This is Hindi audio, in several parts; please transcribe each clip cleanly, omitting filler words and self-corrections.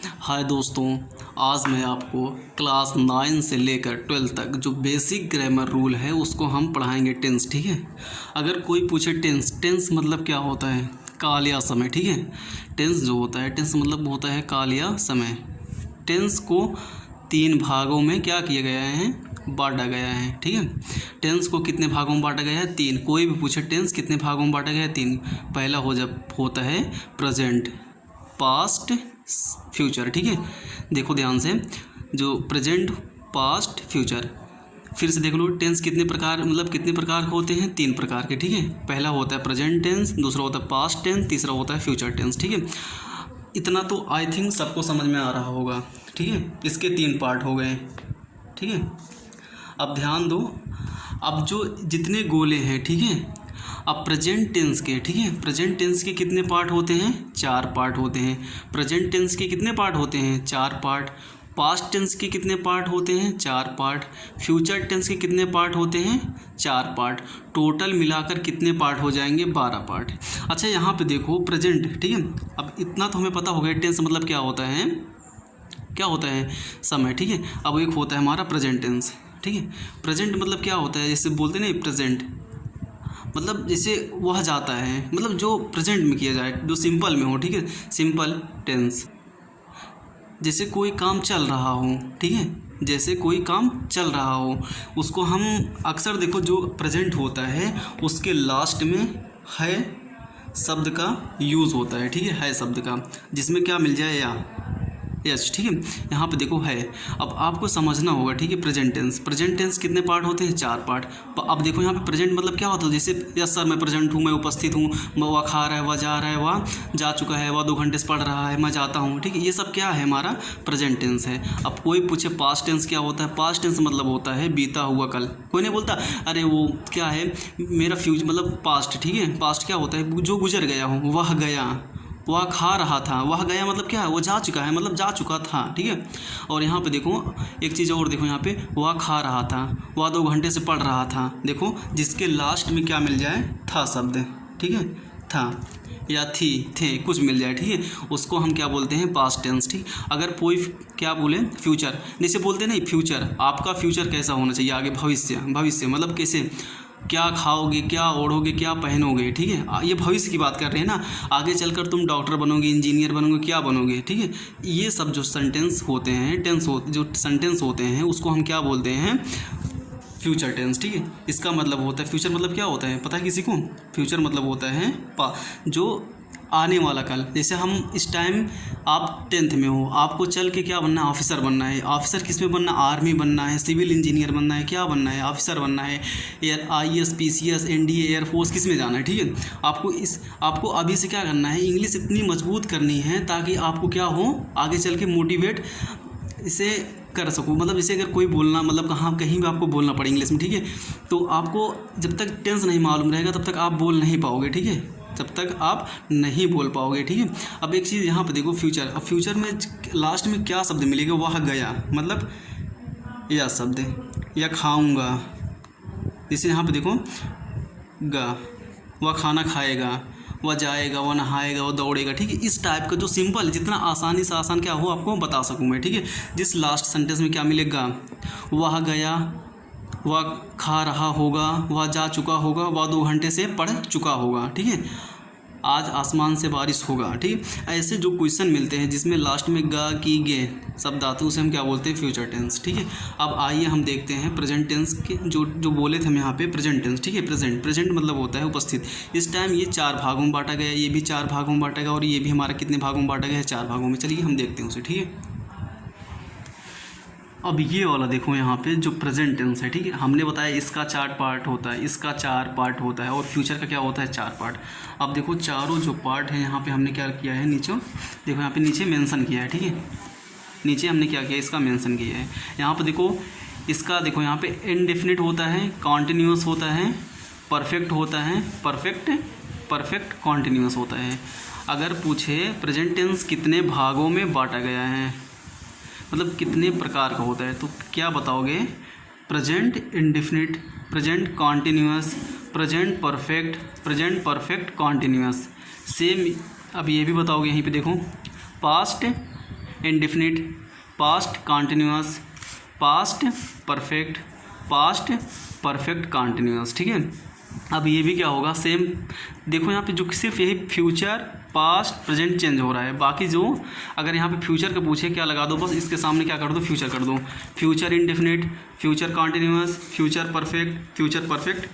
हाय दोस्तों, आज मैं आपको क्लास 9 से लेकर 12 तक जो बेसिक ग्रामर रूल है उसको हम पढ़ाएंगे टेंस। ठीक है। अगर कोई पूछे टेंस मतलब क्या होता है, काल या समय। ठीक है। टेंस जो होता है, टेंस मतलब होता है काल या समय। टेंस को 3 भागों में क्या किया गया है, बांटा गया है। ठीक है। टेंस को कितने भागों में बांटा गया है, 3। कोई भी पूछे टेंस कितने भागों में बांटा गया है, 3। पहला होता है प्रेजेंट, पास्ट, फ्यूचर। ठीक है। देखो ध्यान से, जो प्रेजेंट, पास्ट, फ्यूचर। फिर से देख लो, टेंस कितने प्रकार के होते हैं, 3 प्रकार के। ठीक है। पहला होता है प्रेजेंट टेंस, दूसरा होता है पास्ट टेंस, तीसरा होता है फ्यूचर टेंस। ठीक है। इतना तो आई थिंक सबको समझ में आ रहा होगा। ठीक है। इसके 3 पार्ट हो गए। ठीक है। अब ध्यान दो, अब जो जितने गोले हैं, ठीक है, अब प्रेजेंट टेंस के, ठीक है, प्रेजेंट टेंस के कितने पार्ट होते हैं, 4 पार्ट होते हैं। प्रेजेंट टेंस के कितने पार्ट होते हैं, 4 पार्ट। पास्ट टेंस के कितने पार्ट होते हैं, 4 पार्ट। फ्यूचर टेंस के कितने पार्ट होते हैं, 4 पार्ट। टोटल मिलाकर कितने पार्ट हो जाएंगे, 12 पार्ट। अच्छा, यहाँ पे देखो प्रेजेंट, ठीक है। अब इतना तो हमें पता हो गया टेंस मतलब क्या होता है, समय। ठीक है। अब एक होता है हमारा प्रेजेंट टेंस। ठीक है। प्रेजेंट मतलब क्या होता है, जैसे बोलते हैं ना प्रेजेंट, मतलब जैसे वह जाता है, मतलब जो प्रेजेंट में किया जाए, जो सिंपल में हो। ठीक है। सिंपल टेंस, जैसे कोई काम चल रहा हो। ठीक है। जैसे कोई काम चल रहा हो, उसको हम अक्सर देखो, जो प्रेजेंट होता है उसके लास्ट में है शब्द का यूज़ होता है। ठीक है शब्द का, जिसमें क्या मिल जाए, या यस। ठीक है। यहाँ पे देखो है। अब आपको समझना होगा। ठीक है। प्रेजेंट टेंस कितने पार्ट होते हैं, 4 पार्ट। अब देखो यहाँ पे प्रेजेंट मतलब क्या होता है, जैसे यस सर मैं प्रेजेंट हूँ, मैं उपस्थित हूँ, वह खा रहा है, वह जा रहा है, वह जा चुका है, वह 2 घंटे से पढ़ रहा है, मैं जाता हूँ। ठीक है। ये सब क्या है, हमारा प्रेजेंट टेंस है। अब कोई पूछे पास्ट टेंस क्या होता है, पास्ट टेंस मतलब होता है बीता हुआ कल। कोई नहीं बोलता अरे वो क्या है मेरा फ्यूचर, मतलब पास्ट। ठीक है। पास्ट क्या होता है, जो गुजर गया हो, वह गया, वह खा रहा था, वह गया मतलब क्या है, वो जा चुका है, मतलब जा चुका था। ठीक है। और यहाँ पे देखो एक चीज़ और देखो, यहाँ पे वह खा रहा था, वह 2 घंटे से पढ़ रहा था। देखो जिसके लास्ट में क्या मिल जाए, था शब्द। ठीक है। था या थी, थे, कुछ मिल जाए। ठीक है। उसको हम क्या बोलते हैं, पास्ट टेंस। ठीक। अगर कोई क्या बोले फ्यूचर, जैसे बोलते नहीं फ्यूचर, आपका फ्यूचर कैसा होना चाहिए, आगे भविष्य मतलब कैसे, क्या खाओगे, क्या ओढ़ोगे, क्या पहनोगे। ठीक है। ये भविष्य की बात कर रहे हैं ना, आगे चलकर तुम डॉक्टर बनोगे, इंजीनियर बनोगे, क्या बनोगे। ठीक है। ये सब जो सेंटेंस होते हैं, जो सेंटेंस होते हैं, उसको हम क्या बोलते हैं, फ्यूचर टेंस। ठीक है। इसका मतलब होता है, फ्यूचर मतलब क्या होता है पता है किसी को, फ्यूचर मतलब होता है जो आने वाला कल। जैसे हम इस टाइम, आप 10th में हो, आपको चल के क्या बनना है, ऑफिसर बनना है। ऑफिसर किस में बनना, आर्मी बनना है, सिविल इंजीनियर बनना है, क्या बनना है, ऑफिसर बनना है, IAS PCS NDA एयरफोर्स, किस में जाना है। ठीक है। आपको अभी से क्या करना है, इंग्लिश इतनी मजबूत करनी है ताकि आपको क्या हो, आगे चल के मोटिवेट इसे कर सकूँ। मतलब इसे अगर कोई बोलना, मतलब कहीं भी आपको बोलना पड़े इंग्लिश में। ठीक है। तो आपको जब तक टेंस नहीं मालूम रहेगा तब तक आप बोल नहीं पाओगे। ठीक है। तब तक आप नहीं बोल पाओगे। ठीक है। अब एक चीज़ यहाँ पे देखो, फ्यूचर। अब फ्यूचर में लास्ट में क्या शब्द मिलेगा, वह गया, मतलब यह शब्द, या खाऊंगा। जैसे यहाँ पे देखो गा, वह खाना खाएगा, वह जाएगा, वह नहाएगा, वह दौड़ेगा। ठीक है। इस टाइप का जो सिंपल, जितना आसानी से आसान क्या हो आपको बता सकूँ मैं। ठीक है। जिस लास्ट सेंटेंस में क्या मिलेगा, वह गया, वह खा रहा होगा, वह जा चुका होगा, वह 2 घंटे से पढ़ चुका होगा। ठीक है। आज आसमान से बारिश होगा। ठीक है। ऐसे जो क्वेश्चन मिलते हैं जिसमें लास्ट में गा की गे शब्द आते हैं, उसे हम क्या बोलते हैं, फ्यूचर टेंस। ठीक है। अब आइए हम देखते हैं प्रेजेंट टेंस के जो बोले थे हम यहाँ पे, प्रेजेंट टेंस। ठीक है। प्रेजेंट मतलब होता है उपस्थित। इस टाइम ये 4 भागों में बांटा गया, ये भी 4 भागों में बांटा गया, और ये भी हमारा कितने भागों में बांटा गया है, 4 भागों में। चलिए हम देखते हैं उसे। ठीक है। अब ये वाला देखो, यहाँ पे जो प्रेजेंट टेंस है। ठीक है। हमने बताया इसका 4 पार्ट होता है, इसका 4 पार्ट होता है, और फ्यूचर का क्या होता है, 4 पार्ट। अब देखो चारों जो पार्ट हैं, यहाँ पे हमने क्या किया है, नीचे देखो, यहाँ पे नीचे मेंशन किया है। ठीक है। नीचे हमने क्या किया, इसका मेंशन किया है। यहाँ पे देखो, इसका देखो, यहाँ पे इनडेफिनिट होता है, कॉन्टिन्यूस होता है, परफेक्ट होता है, परफेक्ट कॉन्टिन्यूस होता है। अगर पूछे प्रेजेंट टेंस कितने भागों में बांटा गया है, मतलब कितने प्रकार का होता है, तो क्या बताओगे, present indefinite, present continuous, present perfect continuous. Same अब ये भी बताओगे, यहीं पे देखो, past indefinite, past continuous, past perfect, past perfect continuous, ठीक है। अब ये भी क्या होगा, सेम देखो यहाँ पे जो सिर्फ यही फ्यूचर पास्ट प्रेजेंट चेंज हो रहा है, बाकी जो अगर यहाँ पे फ्यूचर का पूछे क्या लगा दो, बस इसके सामने क्या कर दो, फ्यूचर कर दो। Future indefinite, future continuous, future perfect, future perfect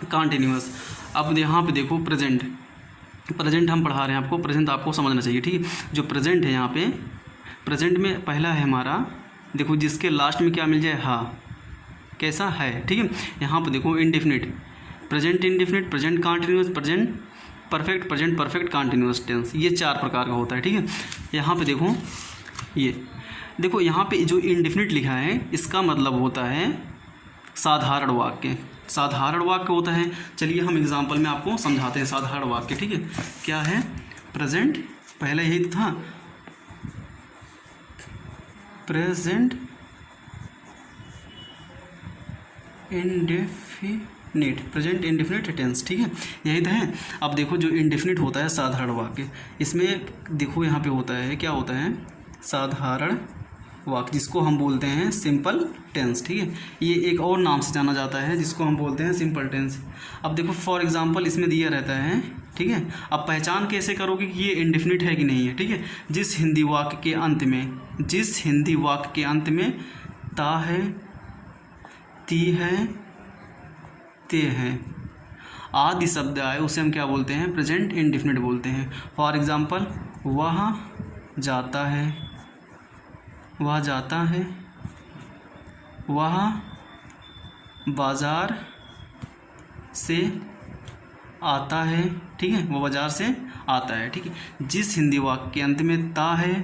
continuous. अब यहाँ पे देखो प्रेजेंट, प्रेजेंट हम पढ़ा रहे हैं आपको, प्रेजेंट आपको समझना चाहिए, ठीक है। जो प्रेजेंट है यहाँ पे, प्रेजेंट में पहला है हमारा, देखो जिसके लास्ट में क्या मिल जाए, हाँ, कैसा है, ठीक है। यहाँ पे देखो indefinite, present indefinite, present continuous, present perfect, present perfect continuous tense, ये 4 प्रकार का होता है, ठीक है। यहाँ पे देखो, ये देखो यहाँ पे जो इंडेफिनिट लिखा है इसका मतलब होता है साधारण वाक्य, साधारण वाक्य होता है। चलिए हम एग्जांपल में आपको समझाते हैं साधारण वाक्य, ठीक है। क्या है, प्रेजेंट, पहले यही तो था, present indefinite, present indefinite tense, ठीक है, यही तो है। अब देखो जो इंडेफिनिट होता है साधारण वाक्य, इसमें देखो यहाँ पे होता है, क्या होता है, साधारण वाक्य, जिसको हम बोलते हैं सिंपल टेंस, ठीक है। ये एक और नाम से जाना जाता है जिसको हम बोलते हैं सिंपल टेंस। अब देखो फॉर एग्जांपल इसमें दिया रहता है, ठीक है। अब पहचान कैसे करोगे कि ये इंडेफिनिट है कि नहीं है, ठीक है। जिस हिंदी वाक्य के अंत में, जिस हिंदी वाक्य के अंत में ता है, ती है, ते हैं आदि शब्द आए, उसे हम क्या बोलते हैं, प्रेजेंट इंडेफिनिट बोलते हैं। फॉर एग्जांपल वह जाता है, वह जाता है, वह बाज़ार से आता है, ठीक है, वो बाज़ार से आता है, ठीक है। जिस हिंदी वाक्य के अंत में ता है,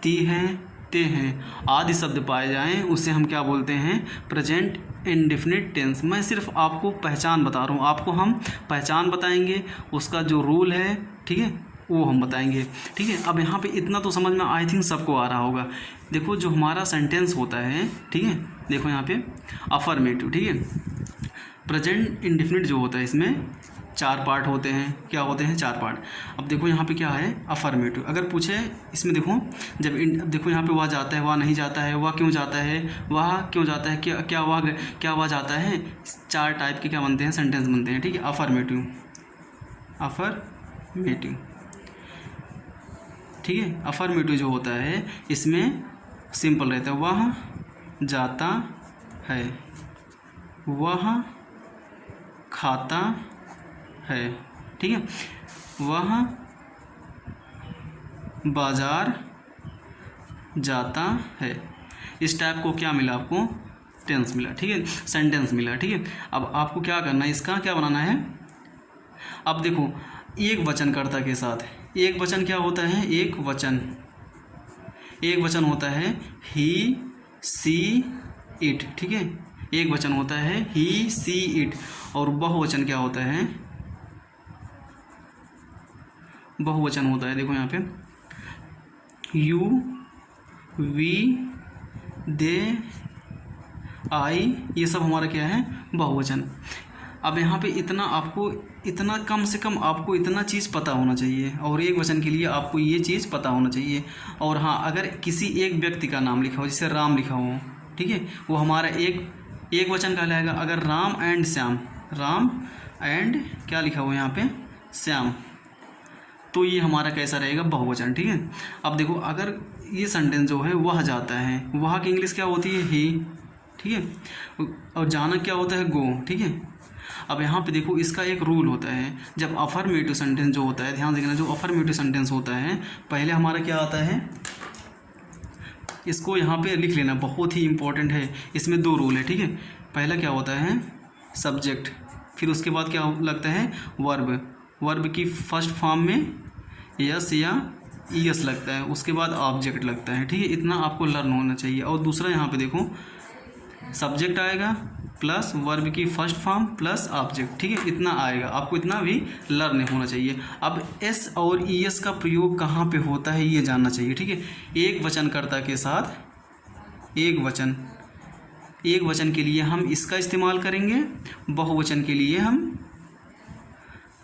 ती है, ते हैं आदि शब्द पाए जाएं, उसे हम क्या बोलते हैं, प्रेजेंट इंडेफिनिट टेंस। मैं सिर्फ आपको पहचान बता रहा हूँ, आपको हम पहचान बताएंगे, उसका जो रूल है, ठीक है, वो हम बताएंगे, ठीक है। अब यहाँ पे इतना तो समझ में आई थिंक सबको आ रहा होगा। देखो जो हमारा सेंटेंस होता है, ठीक है, देखो यहाँ पे अफर्मेटिव, ठीक है। प्रेजेंट इंडेफिनिट जो होता है इसमें 4 पार्ट होते हैं, क्या होते हैं, 4 पार्ट। अब देखो यहाँ पे क्या है, अफर्मेटिव। अगर पूछे इसमें देखो, जब देखो यहाँ पे वह जाता है, वह नहीं जाता है, वह क्यों जाता है, वह क्यों जाता है, क्या वह जाता है, 4 टाइप के क्या बनते हैं, सेंटेंस बनते हैं, ठीक है। अफर्मेटिव, अफर्मेटिव, ठीक है। अफर्मेटिव जो होता है इसमें सिंपल रहता है, वह जाता है, वह खाता है, ठीक है, वह बाजार जाता है। इस टाइप को क्या मिला आपको, टेंस मिला, ठीक है, सेंटेंस मिला, ठीक है। अब आपको क्या करना है, इसका क्या बनाना है। अब देखो एक वचनकर्ता के साथ, एक वचन क्या होता है, एक वचन, एक वचन होता है ही, सी, इट, ठीक है, एक वचन होता है ही, सी, इट। और बहुवचन क्या होता है, बहुवचन होता है, देखो यहाँ पे यू, वी, दे, आई, ये सब हमारा क्या है, बहुवचन। अब यहाँ पे इतना आपको, इतना कम से कम आपको इतना चीज़ पता होना चाहिए, और एक वचन के लिए आपको ये चीज़ पता होना चाहिए। और हाँ, अगर किसी एक व्यक्ति का नाम लिखा हो, जैसे राम लिखा हो, ठीक है, वो हमारा एक वचन कहलाएगा। अगर राम एंड श्याम, राम एंड क्या लिखा हुआ है यहाँ पे, श्याम, तो ये हमारा कैसा रहेगा, बहुवचन, ठीक है। अब देखो अगर ये सेंटेंस जो है वह जाता है, वह की इंग्लिश क्या होती है, ही, ठीक है, और जाना क्या होता है, गो, ठीक है। अब यहाँ पे देखो इसका एक रूल होता है, जब अफर्मेटिव सेंटेंस जो होता है, ध्यान देखना, जो अफर्मेटिव सेंटेंस होता है पहले हमारा क्या आता है, इसको यहाँ पे लिख लेना, बहुत ही इंपॉर्टेंट है। इसमें 2 रूल है, ठीक है। पहला क्या होता है, सब्जेक्ट, फिर उसके बाद क्या लगता है, वर्ब, वर्ब की फर्स्ट फॉर्म में यस या ईएस लगता है, उसके बाद ऑब्जेक्ट लगता है, ठीक है। इतना आपको लर्न होना चाहिए। और दूसरा यहाँ पे देखो सब्जेक्ट आएगा प्लस वर्ब की फर्स्ट फॉर्म प्लस ऑब्जेक्ट, ठीक है, इतना आएगा, आपको इतना भी लर्न होना चाहिए। अब एस और ईएस का प्रयोग कहाँ पे होता है ये जानना चाहिए, ठीक है। एक वचनकर्ता के साथ एक वचन, एक वचन के लिए हम इसका इस्तेमाल करेंगे, बहुवचन के लिए हम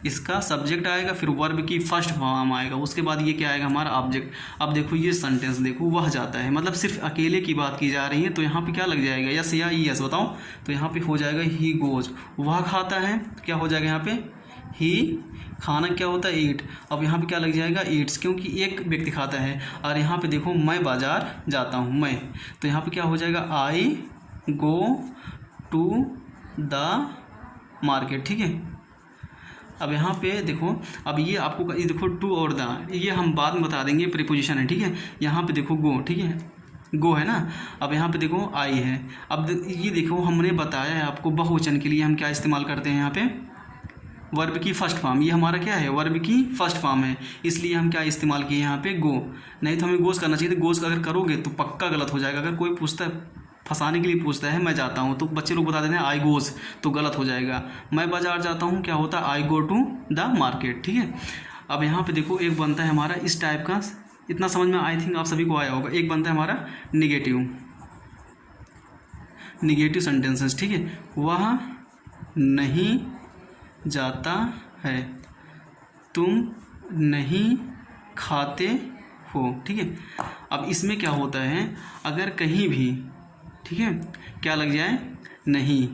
इसका सब्जेक्ट आएगा, फिर वर्ब की फर्स्ट फॉर्म आएगा, उसके बाद ये क्या आएगा हमारा ऑब्जेक्ट। अब देखो ये सेंटेंस देखो, वह जाता है, मतलब सिर्फ अकेले की बात की जा रही है, तो यहाँ पे क्या लग जाएगा, यस या यस बताओ। तो यहाँ पे हो जाएगा ही गोज, वह खाता है, क्या हो जाएगा यहाँ पे ही, खाना क्या होता है ईट। अब यहाँ पे क्या लग जाएगा ईट्स, क्योंकि एक व्यक्ति खाता है। और यहाँ पे देखो मैं बाज़ार जाता हूँ, मैं, तो यहाँ पे क्या हो जाएगा आई गो टू द मार्केट, ठीक है। अब यहाँ पे देखो, अब ये आपको ये देखो टू और द, ये हम बाद में बता देंगे, प्रीपोजिशन है, ठीक है। यहाँ पे देखो गो, ठीक है, गो है ना। अब यहाँ पे देखो आई है। अब ये देखो हमने बताया है आपको बहुवचन के लिए हम क्या इस्तेमाल करते हैं, यहाँ पे वर्ब की फर्स्ट फॉर्म, ये हमारा क्या है वर्ब की फर्स्ट फॉर्म है, इसलिए हम क्या इस्तेमाल किए यहाँ पे गो। नहीं तो हमें गोज़ करना चाहिए था, गोज़ अगर करोगे तो पक्का गलत हो जाएगा। अगर कोई पूछता है, फंसाने के लिए पूछता है मैं जाता हूँ, तो बच्चे लोग बता देते हैं आई गोज़, तो गलत हो जाएगा। मैं बाज़ार जाता हूँ क्या होता है आई गो टू द मार्केट, ठीक है। अब यहाँ पे देखो एक बनता है हमारा इस टाइप का, इतना समझ में आई थिंक आप सभी को आया होगा। एक बनता है हमारा निगेटिव सेंटेंसेस, ठीक है। वह नहीं जाता है, तुम नहीं खाते हो, ठीक है। अब इसमें क्या होता है, अगर कहीं भी, ठीक है, क्या लग जाए नहीं,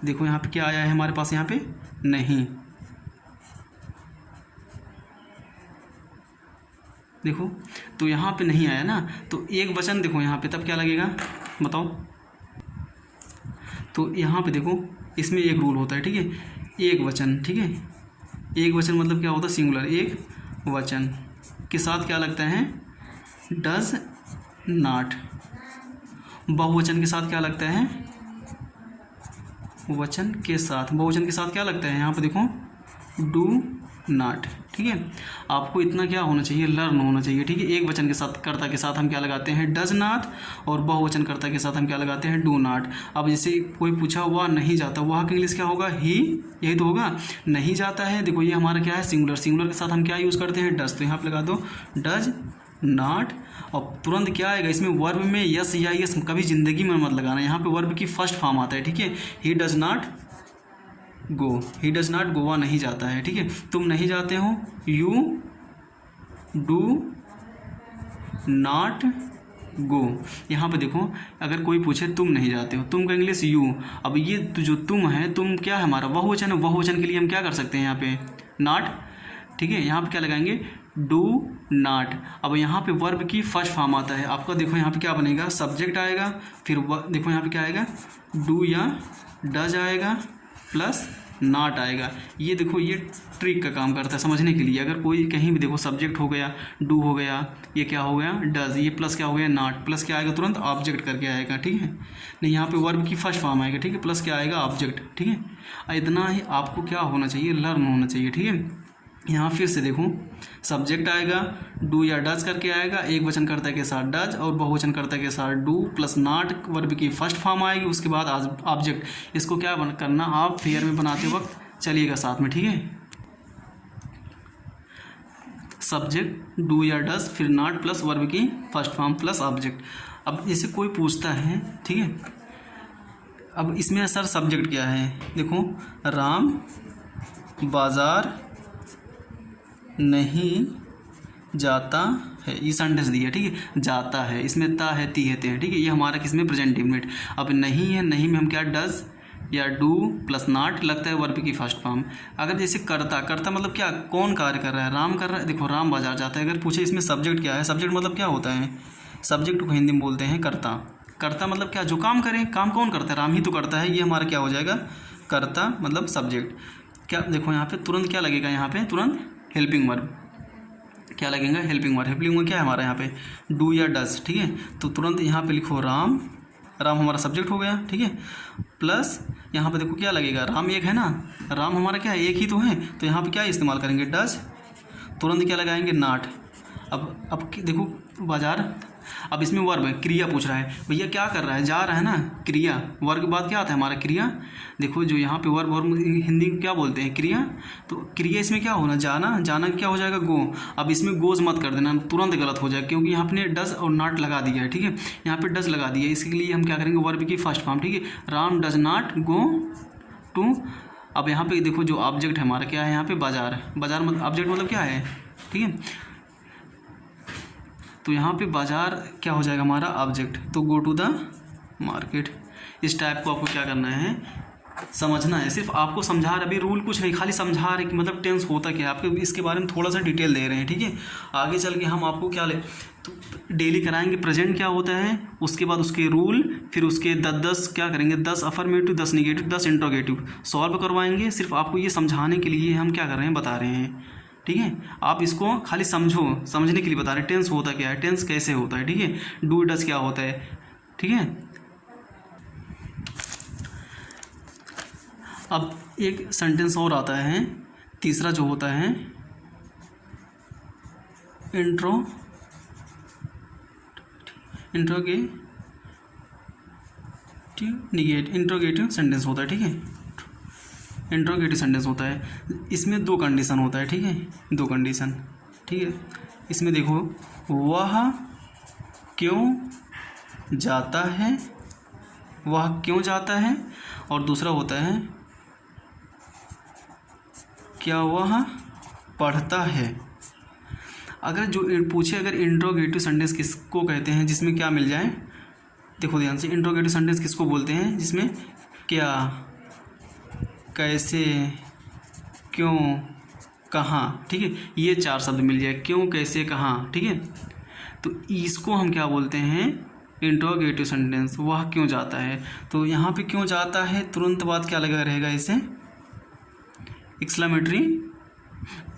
देखो यहाँ पे क्या आया है हमारे पास, यहाँ पे नहीं, देखो तो यहाँ पे नहीं आया ना, तो एक वचन देखो यहाँ पे, तब क्या लगेगा बताओ। तो यहाँ पे देखो इसमें एक रूल होता है, ठीक है, एक वचन, ठीक है। एक वचन मतलब क्या होता है सिंगुलर, एक वचन के साथ क्या लगता है डज नॉट, बहुवचन के साथ क्या लगता है वचन के साथ, बहुवचन के साथ क्या लगता है यहाँ पे देखो डू नॉट, ठीक है। आपको इतना क्या होना चाहिए, लर्न होना चाहिए, ठीक है। एक वचन के साथ कर्ता के साथ हम क्या लगाते हैं डज नॉट, और बहुवचन कर्ता के साथ हम क्या लगाते हैं डू नॉट। अब जैसे कोई पूछा वह नहीं जाता, वह का इंग्लिश क्या होगा ही, यही तो होगा, नहीं जाता है। देखो ये हमारा क्या है सिंगुलर, सिंगुलर के साथ हम क्या यूज़ करते हैं डज, तो यहाँ पे लगा दो डज नॉट। और तुरंत क्या आएगा इसमें वर्ब में यस या यस कभी ज़िंदगी में मत लगाना, यहाँ पे वर्ब की फर्स्ट फॉर्म आता है, ठीक है। He does not go, he does not गो, वह नहीं जाता है, ठीक है। तुम नहीं जाते हो, यू डू नॉट गो। यहाँ पे देखो अगर कोई पूछे तुम नहीं जाते हो, तुम का इंग्लिश यू। अब ये जो तुम है, तुम क्या है हमारा बहुवचन है, बहुवचन के लिए हम क्या कर सकते हैं यहाँ पे नॉट, ठीक है। यहाँ पे क्या लगाएंगे डू नॉट। अब यहाँ पे वर्ब की फर्स्ट फॉर्म आता है आपका, देखो यहाँ पे क्या बनेगा सब्जेक्ट आएगा, फिर देखो यहाँ पे क्या आएगा डू या डज आएगा प्लस नॉट आएगा। ये देखो ये ट्रिक का काम करता है समझने के लिए। अगर कोई कहीं भी देखो सब्जेक्ट हो गया, डू हो गया, ये क्या हो गया डज, ये प्लस क्या हो गया नॉट, प्लस क्या आएगा तुरंत ऑब्जेक्ट करके आएगा, ठीक है। नहीं यहाँ पे वर्ब की फर्स्ट फॉर्म आएगा, ठीक है, प्लस क्या आएगा ऑब्जेक्ट, ठीक है। इतना ही आपको क्या होना चाहिए लर्न होना चाहिए, ठीक है। यहाँ फिर से देखो सब्जेक्ट आएगा डू या डज करके आएगा, एक वचन कर्ता के साथ डज और बहुवचन कर्ता के साथ डू प्लस नॉट, वर्ब की फर्स्ट फॉर्म आएगी, उसके बाद ऑब्जेक्ट। इसको क्या करना आप फेयर में बनाते वक्त चलिएगा साथ में, ठीक है। सब्जेक्ट डू या डज फिर नॉट प्लस वर्ब की फर्स्ट फॉर्म प्लस ऑब्जेक्ट। अब जैसे कोई पूछता है, ठीक है, अब इसमें सर सब्जेक्ट क्या है, देखो राम बाजार नहीं जाता है, ये सेंटेंस दिया, ठीक है। जाता है इसमें ता है ती है ते है, ठीक है। ये हमारा किसमें प्रेजेंट इंडेफिनिट। अब नहीं है, नहीं में हम क्या डज या डू प्लस नॉट लगता है वर्ब की फर्स्ट फॉर्म। अगर जैसे करता, करता मतलब क्या कौन कार्य कर रहा है, राम कर रहा है, देखो राम बाजार जाता है। अगर पूछे इसमें सब्जेक्ट क्या है, सब्जेक्ट मतलब क्या होता है, सब्जेक्ट को हिंदी में बोलते हैं कर्ता। कर्ता मतलब क्या जो काम करे, काम कौन करता है राम ही तो करता है, ये हमारा क्या हो जाएगा कर्ता मतलब सब्जेक्ट। क्या देखो यहाँ पे तुरंत क्या लगेगा, यहाँ पे तुरंत हेल्पिंग वर्ब क्या लगेगा हेल्पिंग वर्ब। हेल्पिंग वर्ब क्या है हमारा यहाँ पे डू या डज, ठीक है। तो तुरंत यहाँ पे लिखो राम, राम हमारा सब्जेक्ट हो गया, ठीक है, प्लस यहाँ पे देखो क्या लगेगा राम एक है ना, राम हमारा क्या है एक ही तो है, तो यहाँ पे क्या इस्तेमाल करेंगे डज, तुरंत क्या लगाएंगे नॉट। अब देखो बाजार, अब इसमें वर्ब है, क्रिया पूछ रहा है भैया क्या कर रहा है, जा रहा है ना, क्रिया। वर्ब के बाद क्या आता है हमारा क्रिया। देखो जो यहाँ पे वर्ब हिंदी में क्या बोलते हैं क्रिया, तो क्रिया इसमें क्या होना जाना, जाना क्या हो जाएगा गो। अब इसमें गोज मत कर देना, तुरंत गलत हो जाएगा क्योंकि यहाँ पे डज और नॉट लगा दिया है, ठीक है। यहाँ पे डज लगा दिया, इसके लिए हम क्या करेंगे वर्ब की फर्स्ट फॉर्म, ठीक है। Ram does not go to अब यहाँ पे देखो जो ऑब्जेक्ट है हमारा क्या है यहाँ पे बाज़ार, बाज़ार मतलब ऑब्जेक्ट मतलब क्या है, ठीक है। तो यहाँ पे बाज़ार क्या हो जाएगा हमारा ऑब्जेक्ट, तो गो टू द मार्केट। इस टाइप को आपको क्या करना है, समझना है। सिर्फ आपको समझा रहे, अभी रूल कुछ नहीं, खाली समझा रहे कि मतलब टेंस होता क्या है, आपको इसके बारे में थोड़ा सा डिटेल दे रहे हैं, ठीक है। आगे चल के हम आपको क्या ले तो डेली कराएंगे प्रेजेंट क्या होता है, उसके बाद उसके रूल, फिर उसके 10 क्या करेंगे, 10 अफर्मेटिव, 10 निगेटिव, 10 इंट्रोगेटिव सॉल्व करवाएंगे। सिर्फ आपको ये समझाने के लिए हम क्या कर रहे हैं, बता रहे हैं, ठीक है। आप इसको खाली समझो, समझने के लिए बता रहे हैं। टेंस होता क्या है, टेंस कैसे होता है, ठीक है। डू डज क्या होता है, ठीक है। अब एक सेंटेंस और आता है, तीसरा जो होता है इंट्रोगेटिव सेंटेंस होता है, ठीक है। इंट्रोगेटिव सेंटेंस होता है, इसमें 2 कंडीशन होता है, ठीक है, 2 कंडीशन, ठीक है। इसमें देखो, वह क्यों जाता है, वह क्यों जाता है, और दूसरा होता है क्या वह पढ़ता है। अगर जो पूछे अगर इंट्रोगेटिव सेंटेंस किसको कहते हैं जिसमें क्या मिल जाए, देखो ध्यान से, इंट्रोगेटिव सेंटेंस किसको बोलते हैं जिसमें क्या, कैसे, क्यों, कहाँ, ठीक है, ये 4 शब्द मिल जाए, क्यों, कैसे, कहाँ, ठीक है। तो इसको हम क्या बोलते हैं, इंट्रोगेटिव सेंटेंस। वह क्यों जाता है, तो यहाँ पे क्यों जाता है, तुरंत बाद क्या लगा रहेगा इसे, एक्सक्लेमेटरी,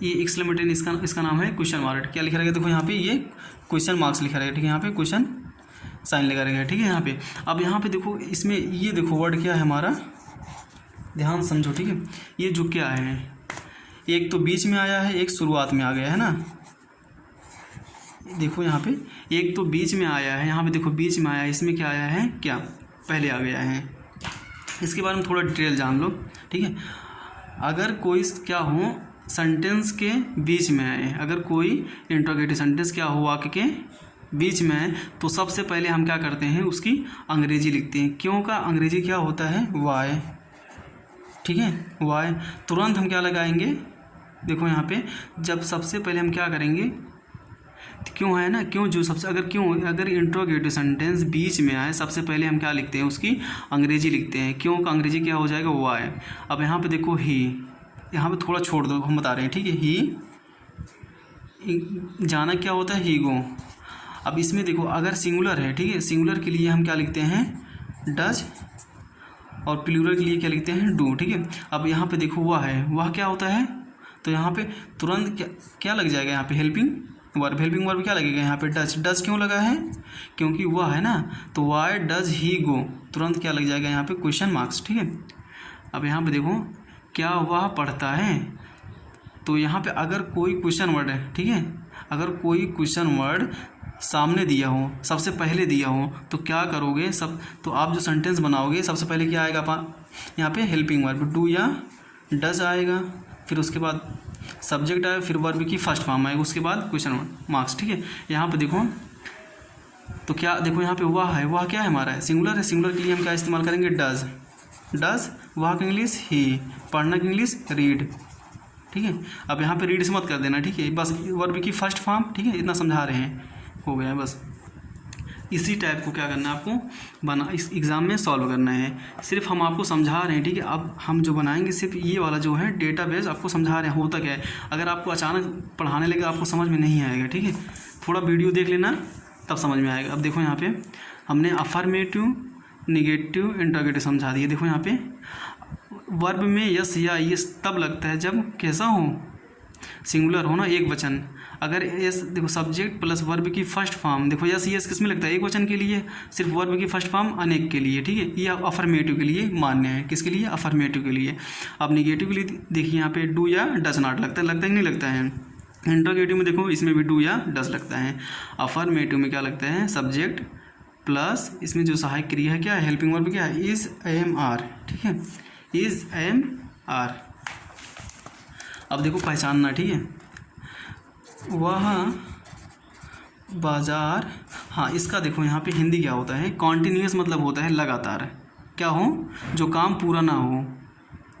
ये एक्सक्लेमेटरी, इसका नाम है क्वेश्चन मार्क। क्या लिखा रहेगा, देखो यहाँ पे ये क्वेश्चन मार्क्स लिखा रहेगा, ठीक है, यहाँ पे क्वेश्चन साइन लगा रहेगा, ठीक है यहाँ पे। अब यहाँ पे देखो, इसमें ये देखो वर्ड क्या है हमारा, ध्यान समझो, ठीक है। ये जो क्या है, एक तो बीच में आया है, एक शुरुआत में आ गया है ना, देखो यहाँ पे एक तो बीच में आया है, यहाँ पे देखो बीच में आया है, इसमें क्या आया है, क्या पहले आ गया है। इसके बारे में थोड़ा डिटेल जान लो, ठीक है। अगर कोई क्या हो सेंटेंस के बीच में आए, अगर कोई इंट्रोगेटिव सेंटेंस क्या हो वाक्य के बीच में आए, तो सबसे पहले हम क्या करते हैं, उसकी अंग्रेजी लिखते हैं। क्यों का अंग्रेजी क्या होता है, वाई, ठीक है, वाई। तुरंत हम क्या लगाएंगे, देखो यहाँ पे जब सबसे पहले हम क्या करेंगे, क्यों है ना, क्यों जो सबसे अगर इंट्रोगेटिव सेंटेंस बीच में आए, सबसे पहले हम क्या लिखते हैं, उसकी अंग्रेजी लिखते हैं। क्यों का अंग्रेजी क्या हो जाएगा, वाई। अब यहाँ पे देखो ही, यहाँ पे थोड़ा छोड़ दो, हम बता रहे हैं, ठीक है। ही जाना क्या होता है, ही गो। अब इसमें देखो अगर सिंगुलर है, ठीक है, सिंगुलर के लिए हम क्या लिखते हैं, डज, और प्लूरल के लिए क्या लिखते हैं, डू, ठीक है। अब यहाँ पे देखो वह है, वह क्या होता है, तो यहाँ पे तुरंत क्या लग जाएगा, यहाँ पे हेल्पिंग वर्ब, हेल्पिंग वर्ब क्या लगेगा यहाँ पे, डज। डज क्यों लगा है, क्योंकि वह है ना, तो वाई डज ही गो, तुरंत क्या लग जाएगा यहाँ पे, क्वेश्चन मार्क्स, ठीक है। अब यहाँ पे देखो क्या वह पढ़ता है, तो यहाँ पे अगर कोई क्वेश्चन वर्ड है, ठीक है, अगर कोई क्वेश्चन वर्ड सामने दिया हो, सबसे पहले दिया हो, तो क्या करोगे, तो आप जो सेंटेंस बनाओगे सबसे पहले क्या आएगा, यहाँ पे हेल्पिंग वर्ब डू या डज आएगा, फिर उसके बाद सब्जेक्ट आएगा, फिर वर्ब की फर्स्ट फॉर्म आएगा, उसके बाद क्वेश्चन मार्क्स, ठीक है। यहाँ पे देखो तो क्या देखो यहाँ पे वह है, वह क्या है हमारा है, सिंगुलर है, सिंगुलर के लिए हम क्या इस्तेमाल करेंगे, डज। डज वह का इंग्लिश ही, पढ़ना की इंग्लिश रीड, ठीक है। अब यहाँ पे रीड से मत कर देना, ठीक है, बस वर्ब की फर्स्ट फॉर्म, ठीक है, इतना समझा रहे हैं, हो गया बस। इसी टाइप को क्या करना है आपको इस एग्ज़ाम में सॉल्व करना है। सिर्फ हम आपको समझा रहे हैं, ठीक है। अब हम जो बनाएंगे सिर्फ ये वाला जो है डेटाबेस आपको समझा रहे हैं होता क्या है। अगर आपको अचानक पढ़ाने लगे आपको समझ में नहीं आएगा, ठीक है, थोड़ा वीडियो देख लेना तब समझ में आएगा। अब देखो यहाँ पे हमने अफर्मेटिव, निगेटिव, इंट्रोगेटिव समझा दिए। देखो यहाँ पे वर्ब में यस या यस तब लगता है जब कैसा हो, सिंगुलर हो ना, एक वचन। अगर यस देखो सब्जेक्ट प्लस वर्ब की फर्स्ट फॉर्म, देखो यस यस किस में लगता है, एक वचन के लिए, सिर्फ वर्ब की फर्स्ट फॉर्म अनेक के लिए, ठीक है। ये अफर्मेटिव के लिए मान्य है, किसके लिए, अफर्मेटिव के लिए। अब निगेटिव के लिए देखिए यहाँ पे डू या डज नॉट लगता है कि नहीं लगता है। इंट्रोगेटिव में देखो इसमें भी डू या डज लगता है। अफर्मेटिव में क्या लगता है, सब्जेक्ट प्लस इसमें जो सहायक क्रिया है क्या है, हेल्पिंग वर्ब क्या है, इज एम आर, ठीक है, इज एम आर। अब देखो पहचानना, ठीक है, वह बाजार, हाँ इसका देखो यहाँ पे हिंदी क्या होता है, कॉन्टिन्यूस मतलब होता है लगातार, क्या हो, जो काम पूरा ना हो,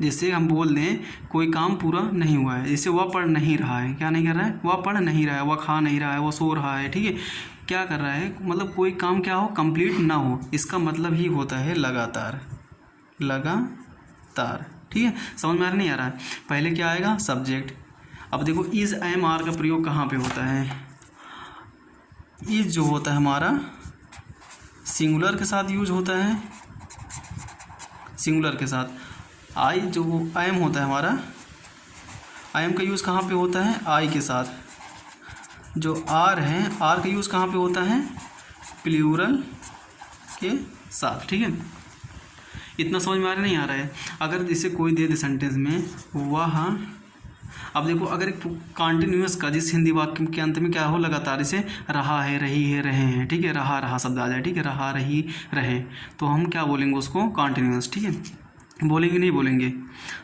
जैसे हम बोल दें कोई काम पूरा नहीं हुआ है, जैसे वह पढ़ नहीं रहा है, क्या नहीं कर रहा है, वह पढ़ नहीं रहा है, वह खा नहीं रहा है, वह सो रहा है, ठीक है, क्या कर रहा है, मतलब कोई काम क्या हो, कंप्लीट ना हो, इसका मतलब ही होता है लगातार, लगातार, ठीक है। समझ में आ नहीं आ रहा है। पहले क्या आएगा, सब्जेक्ट। अब देखो इज एम आर का प्रयोग कहाँ पे होता है, इज जो होता है हमारा सिंगुलर के साथ यूज होता है, सिंगुलर के साथ। आई जो एम होता है हमारा, एम का यूज़ कहाँ पे होता है, आई के साथ। जो आर है, आर का यूज़ कहाँ पे होता है, प्लूरल के साथ, ठीक है। इतना समझ में आ रहा नहीं आ रहा है। अगर जैसे कोई दे दे सेंटेंस में वह, अब देखो अगर एक कॉन्टिन्यूअस का जिस हिंदी वाक्य के अंत में क्या हो, लगातार, जैसे रहा है, रही है, रहे हैं, ठीक है, रहा रहा शब्द आ जाए, ठीक है, रहा रही रहे, तो हम क्या बोलेंगे उसको, कॉन्टिन्यूअस, ठीक है, बोलेंगे नहीं बोलेंगे।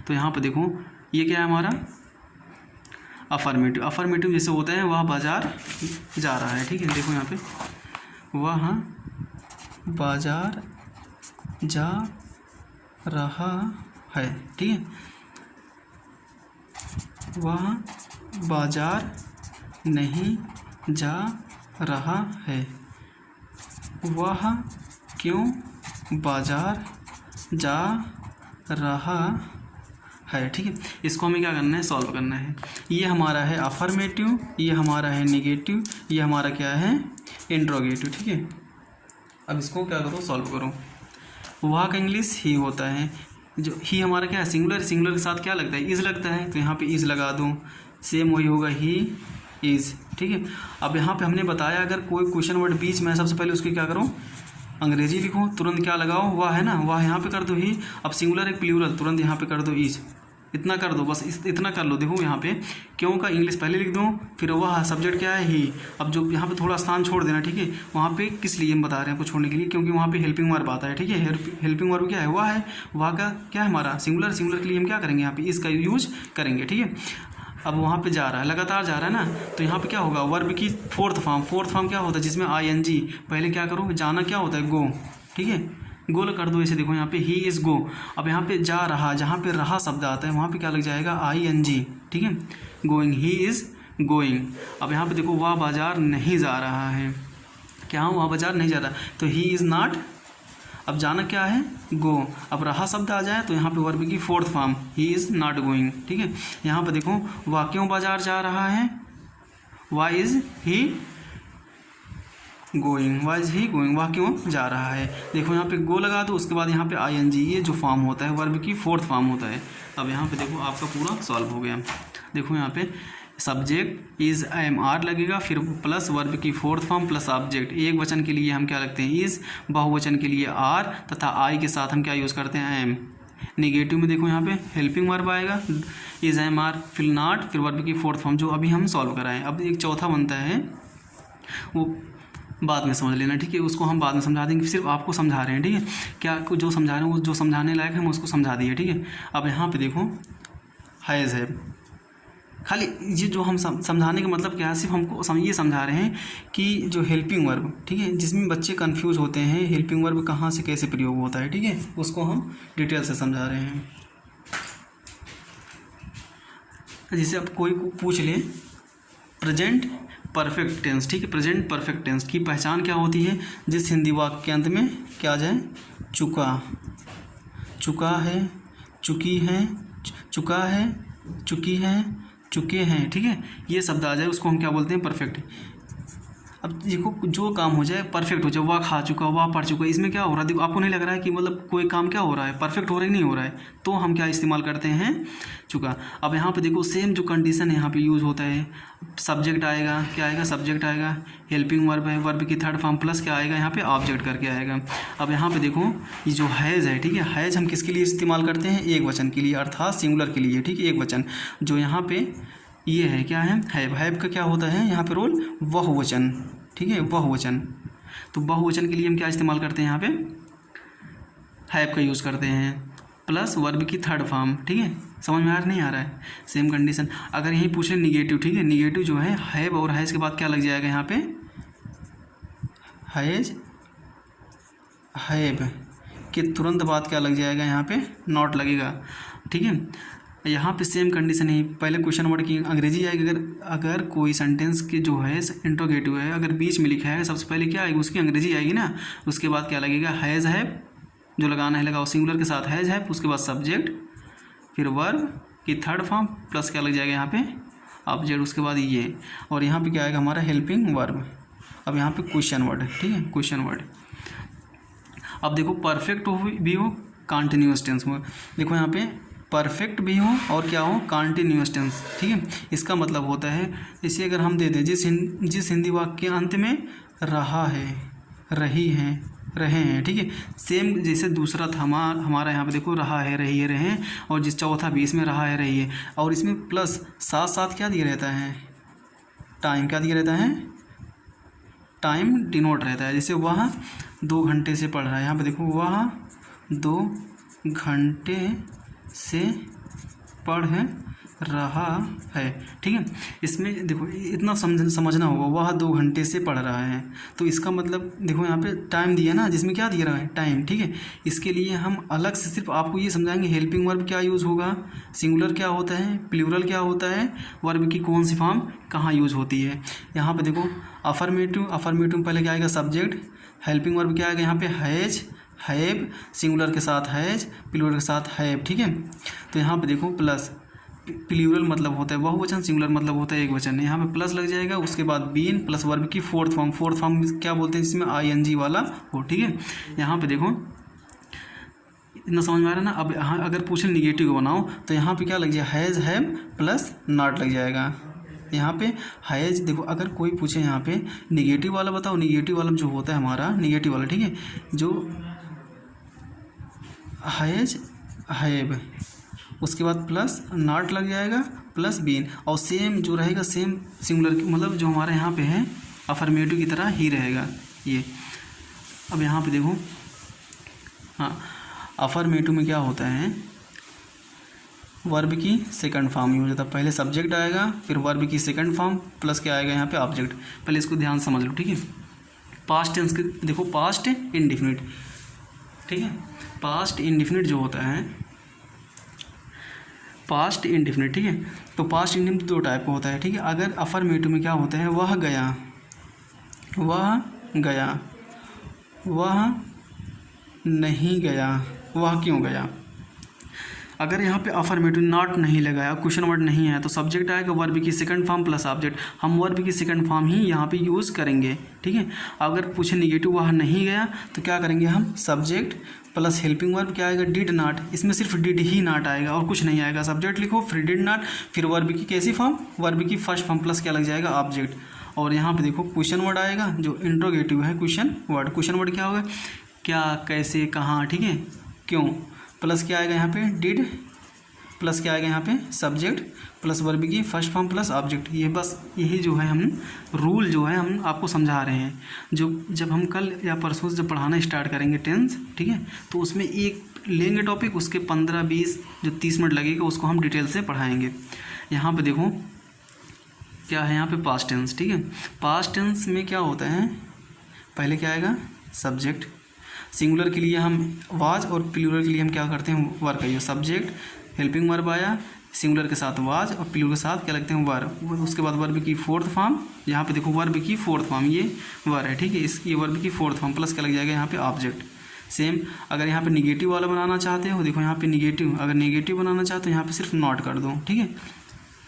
तो यहाँ पर देखो ये क्या है हमारा, अफर्मेटिव। अफर्मेटिव जैसे होता है वह बाजार जा रहा है, ठीक है, देखो यहाँ पे वह बाजार जा रहा है, ठीक है, वह बाजार नहीं जा रहा है, वह क्यों बाजार जा रहा है, ठीक है। इसको हमें क्या करना है, सॉल्व करना है। ये हमारा है अफर्मेटिव, ये हमारा है निगेटिव, ये हमारा क्या है, इंट्रोगेटिव, ठीक है। अब इसको क्या करो, सॉल्व करो। वहाँ का इंग्लिश ही होता है, जो ही हमारा क्या है, सिंगुलर, सिंगुलर के साथ क्या लगता है, इज़ लगता है, तो यहाँ पे इज़ लगा दूँ, सेम वही होगा ही इज़, ठीक है। अब यहाँ पे हमने बताया अगर कोई क्वेश्चन वर्ड बीच में है, सबसे पहले उसकी क्या करो, अंग्रेजी लिखो, तुरंत क्या लगाओ, वह है ना, वह यहाँ पे कर दो ही। अब सिंगुलर एक प्लूरल, तुरंत यहाँ पे कर दो इज, इतना कर दो, बस इतना कर लो। देखो यहाँ पे क्यों का इंग्लिश पहले लिख दो, फिर वह सब्जेक्ट क्या है, ही। अब जो यहाँ पे थोड़ा स्थान छोड़ देना, ठीक है, वहाँ पे किस लिए हम बता रहे हैं आपको छोड़ने के लिए, क्योंकि वहाँ पे हेल्पिंग वर्ब आता है, ठीक है। हेल्पिंग वर्ब क्या है, वह है, वह का क्या है हमारा सिंगुलर, सिंगुलर के लिए हम क्या करेंगे, यहाँ पे इसका यूज करेंगे, ठीक है। अब वहाँ पे जा रहा है, लगातार जा रहा है ना, तो यहाँ पे क्या होगा, वर्ब की फोर्थ फॉर्म क्या होता है, जिसमें ING, पहले क्या करो, जाना क्या होता है, गो, ठीक है, गोल कर दो ऐसे। देखो यहाँ पे ही इज़ गो, अब यहाँ पे जा रहा, जहाँ पे रहा शब्द आता है वहाँ पे क्या लग जाएगा, ING, ठीक है, गोइंग, ही इज़ गोइंग। अब यहाँ पे देखो वह बाजार नहीं जा रहा है, क्या वह बाजार नहीं जा रहा, तो ही इज़ नॉट, अब जाना क्या है, गो, अब रहा शब्द आ जाए तो यहाँ पे वर्ब की fourth form, he is not going, ठीक है। यहाँ पे देखो वह क्यों बाजार जा रहा है, why is he going, why is he going, वह क्यों जा रहा है। देखो यहाँ पे गो लगा दो, उसके बाद यहाँ पे ING, ये जो फॉर्म होता है वर्ब की फोर्थ फॉर्म होता है। अब यहाँ पे देखो आपका पूरा सॉल्व हो गया। देखो यहाँ पे सब्जेक्ट इज़ IMR लगेगा, फिर प्लस वर्ब की फोर्थ फॉर्म प्लस ऑब्जेक्ट। एक वचन के लिए हम क्या रखते हैं, इज़, बहुवचन के लिए आर, तथा आई के साथ हम क्या यूज़ करते हैं, एम। निगेटिव में देखो यहाँ पे हेल्पिंग वर्ब आएगा, इज़ IMR, फिर नॉट, फिर वर्ब की फोर्थ फॉर्म, जो अभी हम सॉल्व कराएं। अब एक चौथा बनता है, वो बाद में समझ लेना, ठीक है, उसको हम बाद में समझा देंगे, सिर्फ आपको समझा रहे हैं, ठीक है। क्या जो समझा रहे हैं वो जो समझाने लायक है हम उसको समझा दिए, ठीक है। अब यहाँ पे देखो हैज़ है, खाली ये जो हम समझाने का मतलब क्या है, सिर्फ हमको ये समझा रहे हैं कि जो हेल्पिंग वर्ब, ठीक है, जिसमें बच्चे कंफ्यूज होते हैं हेल्पिंग वर्ब कहाँ से कैसे प्रयोग होता है, ठीक है, उसको हम डिटेल से समझा रहे हैं। जैसे अब कोई पूछ ले प्रेजेंट परफेक्ट टेंस, ठीक है, प्रेजेंट परफेक्ट टेंस की पहचान क्या होती है, जिस हिंदी वाक्य के अंत में क्या आ जाए, चुका, चुका है, चुकी है, चुका है, चुकी है, चुके हैं, ठीक है, ये शब्द आ जाए उसको हम क्या बोलते हैं, परफेक्ट। अब देखो जो काम हो जाए परफेक्ट हो जाए, वह खा चुका, वह पढ़ चुका, इसमें क्या हो रहा है, देखो आपको नहीं लग रहा है कि मतलब कोई काम क्या हो रहा है, परफेक्ट हो रहा है नहीं हो रहा है, तो हम क्या इस्तेमाल करते हैं, चुका। अब यहाँ पे देखो सेम जो कंडीशन है यहाँ पे यूज़ होता है, सब्जेक्ट आएगा, क्या आएगा, सब्जेक्ट आएगा, हेल्पिंग वर्ब है, वर्ब की थर्ड फॉर्म प्लस क्या आएगा यहाँ पे, ऑब्जेक्ट करके आएगा। अब यहाँ पे देखो ये जो हैज़ है, ठीक है, हैज़ हम किसके लिए इस्तेमाल करते हैं, एक वचन के लिए, अर्थात सिंगुलर के लिए, ठीक है, एक वचन। जो यहाँ पे ये है क्या है, हैव, हैव का क्या होता है यहाँ पे रोल, बहुवचन, ठीक है, बहुवचन। तो बहुवचन के लिए हम क्या इस्तेमाल करते हैं, यहाँ पे हैव का यूज़ करते हैं, प्लस वर्ब की थर्ड फॉर्म, ठीक है। समझ में आ नहीं आ रहा है, सेम कंडीशन। अगर यही पूछे निगेटिव, ठीक है, निगेटिव जो है हैव और हैज़ के बाद क्या लग जाएगा यहाँ पे, हैज़, हैव के तुरंत बाद क्या लग जाएगा यहाँ पे, नॉट लगेगा। ठीक है। यहाँ पे सेम कंडीशन है, पहले क्वेश्चन वर्ड की अंग्रेजी आएगी। अगर कोई सेंटेंस के जो है इंट्रोगेटिव है, अगर बीच में लिखा है सबसे पहले क्या आएगी, उसकी अंग्रेजी आएगी ना। उसके बाद क्या लगेगा, हैज़ हैव, जो लगाना है लगाओ, सिंगुलर के साथ हैज़ हैव, उसके बाद सब्जेक्ट, फिर वर्ब की थर्ड फॉर्म प्लस क्या लग जाएगा यहाँ पे ऑब्जेक्ट, उसके बाद ये, और यहाँ पे क्या आएगा हमारा हेल्पिंग वर्ब। अब यहाँ पे क्वेश्चन वर्ड है, ठीक है, क्वेश्चन वर्ड। अब देखो परफेक्ट भी हो, कॉन्टिन्यूअस टेंस हो। देखो यहाँ पे परफेक्ट भी हो और क्या हो, कॉन्टिन्यूअस टेंस, ठीक है। इसका मतलब होता है, इसे अगर हम दे दें जिस हिंदी वाक्य के अंत में रहा है, रही है, रहे हैं, ठीक है, सेम जैसे दूसरा था हमारा यहाँ पे देखो रहा है, रही है, रहे हैं, और जिस चौथा भी इसमें रहा है, रही है, और इसमें प्लस साथ साथ क्या दिया रहता है, टाइम क्या दिया रहता है, टाइम डिनोट रहता है। जैसे वह 2 घंटे से पढ़ रहा है, यहाँ पे देखो वह 2 घंटे से पढ़ रहा है, ठीक है। इसमें देखो इतना समझना होगा, वह 2 घंटे से पढ़ रहा है, तो इसका मतलब देखो यहाँ पे टाइम दिया ना, जिसमें क्या दिया रहा है, टाइम, ठीक है। इसके लिए हम अलग से सिर्फ आपको ये समझाएंगे हेल्पिंग वर्ब क्या यूज़ होगा, सिंगुलर क्या होता है, प्लूरल क्या होता है, वर्ब की कौन सी फॉर्म कहाँ यूज़ होती है। यहाँ पर देखो अफर्मेटिव पहले क्या आएगा, सब्जेक्ट, हेल्पिंग वर्ब क्या आएगा यहाँ पे, हैज़, हैव, सिंगुलर के साथ हैज़, प्लूरल के साथ हैव, ठीक है। तो यहाँ पे देखो प्लस, प्लूरल मतलब होता है बहुवचन, सिंगुलर मतलब होता है एक वचन, यहाँ पे प्लस लग जाएगा, उसके बाद बीन प्लस वर्ब की फोर्थ फॉर्म क्या बोलते हैं जिसमें ING वाला हो, ठीक है। यहाँ पे देखो इतना समझ में आ रहा है ना। अब यहाँ अगर पूछे निगेटिव बनाओ तो यहाँ पे क्या लग जाएगा, हैज़, हैव प्लस नॉट लग जाएगा। यहाँ पे हैज़, देखो अगर कोई पूछे यहाँ पे निगेटिव वाला बताओ, निगेटिव वाला जो होता है हमारा निगेटिव वाला, ठीक है, जो हैज़, हैव, उसके बाद प्लस नॉट लग जाएगा प्लस बीन, और सेम जो रहेगा सेम सिंगुलर मतलब जो हमारे यहाँ पे है अफर्मेटिव की तरह ही रहेगा ये। अब यहाँ पे देखो, हाँ, अफर्मेटिव में क्या होता है, वर्ब की सेकंड फॉर्म यूज होता है, पहले सब्जेक्ट आएगा, फिर वर्ब की सेकंड फॉर्म प्लस क्या आएगा यहाँ पे ऑब्जेक्ट। पहले इसको ध्यान समझ लो, ठीक है। पास्ट टेंस के देखो, पास्ट इंडिफिनिट, ठीक है, पास्ट इंडिफिनिट जो होता है, पास्ट इंडिफिनिट, ठीक है। तो पास्ट इंडिफिनिट 2 टाइप का होता है, ठीक है। अगर अफर्मेटिव में क्या होता है, वह गया, वह गया, वह नहीं गया, वह क्यों गया। अगर यहाँ पे अफर्मेटिव नॉट नहीं लगाया, क्वेश्चन वर्ड नहीं है, तो सब्जेक्ट आएगा, वर्ब की सेकंड फॉर्म प्लस ऑब्जेक्ट, हम वर्ब की सेकंड फॉर्म ही यहाँ पे यूज़ करेंगे, ठीक है। अगर पूछे निगेटिव वह नहीं गया तो क्या करेंगे हम, सब्जेक्ट प्लस हेल्पिंग वर्ब क्या आएगा, डिड नॉट, इसमें सिर्फ डिड ही नॉट आएगा और कुछ नहीं आएगा। सब्जेक्ट लिखो, फिर डिड नॉट, फिर वर्ब की कैसी फॉर्म, वर्ब की फर्स्ट फॉर्म प्लस क्या लग जाएगा, ऑब्जेक्ट। और यहाँ पे देखो क्वेश्चन वर्ड आएगा जो इंट्रोगेटिव है, क्वेश्चन वर्ड क्या होगा, क्या, कैसे, कहाँ, ठीक है, क्यों, प्लस क्या आएगा यहाँ पे डिड, प्लस क्या आएगा यहाँ पे सब्जेक्ट, प्लस वर्ब की फर्स्ट फॉर्म प्लस ऑब्जेक्ट। ये बस यही जो है हम रूल जो है हम आपको समझा रहे हैं। जो जब हम कल या परसों से जब पढ़ाना स्टार्ट करेंगे टेंस, ठीक है, तो उसमें एक लेंगे टॉपिक, उसके 15-20 जो 30 मिनट लगेगा उसको हम डिटेल से पढ़ाएंगे। यहाँ पे देखो क्या है, यहाँ पे पास्ट टेंस, ठीक है। पास्ट टेंस में क्या होता है, पहले क्या आएगा, सब्जेक्ट, सिंगुलर के लिए हम वाज और प्लूरल के लिए हम क्या करते हैं, वर्ब कहिए, सब्जेक्ट, हेल्पिंग वर्ब आया, सिंगुलर के साथ वाज और प्लूरल के साथ क्या लगते हैं, वर्ब। उसके बाद वर्ब की फोर्थ फॉर्म, यहाँ पे देखो वर्ब की फोर्थ फॉर्म ये वर्ब है, ठीक है, इसकी वर्ब की फोर्थ फॉर्म प्लस क्या लग जाएगा यहाँ पे ऑब्जेक्ट। सेम अगर यहाँ पे निगेटिव वाला बनाना चाहते हो, देखो यहाँ पे निगेटिव, अगर निगेटिव बनाना चाहते हो यहाँ पे सिर्फ नॉट कर दो, ठीक है,